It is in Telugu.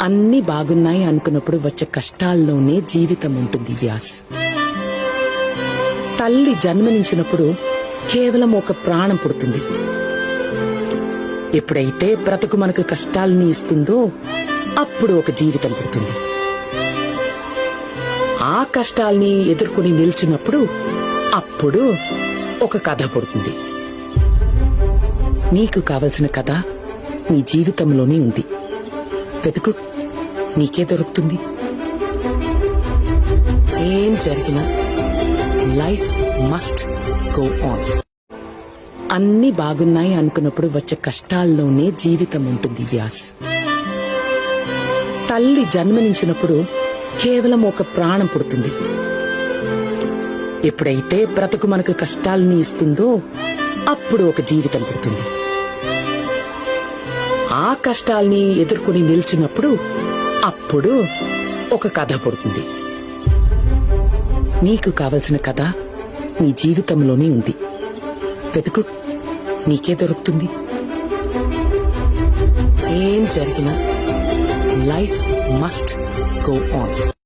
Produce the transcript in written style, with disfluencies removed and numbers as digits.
అన్ని బాగున్నాయి అనుకున్నప్పుడు వచ్చే కష్టాల్లోనే జీవితం ఉంటుంది వ్యాస్. తల్లి జన్మనించినప్పుడు కేవలం ఒక ప్రాణం పుడుతుంది. ఎప్పుడైతే బ్రతుకు మనకు కష్టాల్ని ఇస్తుందో అప్పుడు ఒక జీవితం పుడుతుంది. ఆ కష్టాల్ని ఎదుర్కొని నిల్చున్నప్పుడు అప్పుడు ఒక కథ పుడుతుంది. నీకు కావలసిన కథ నీ జీవితంలోనే ఉంది. వెతుకు, నీకే దొరుకుతుంది. ఏం జరిగినా లైఫ్ మస్ట్ గో ఆన్. అన్ని బాగున్నాయి అనుకున్నప్పుడు వచ్చే కష్టాల్లోనే జీవితం ఉంటుంది వ్యాస్. తల్లి జన్మనించినప్పుడు కేవలం ఒక ప్రాణం పుడుతుంది. ఎప్పుడైతే బ్రతుకు మనకు కష్టాల్ని ఇస్తుందో అప్పుడు ఒక జీవితం పుడుతుంది. ఆ కష్టాల్ని ఎదుర్కొని నిల్చున్నప్పుడు అప్పుడు ఒక కథ పుడుతుంది. నీకు కావలసిన కథ నీ జీవితంలోనే ఉంది. వెతుకు, నీకే దొరుకుతుంది. ఏం జరిగినా లైఫ్ మస్ట్ గో ఆన్.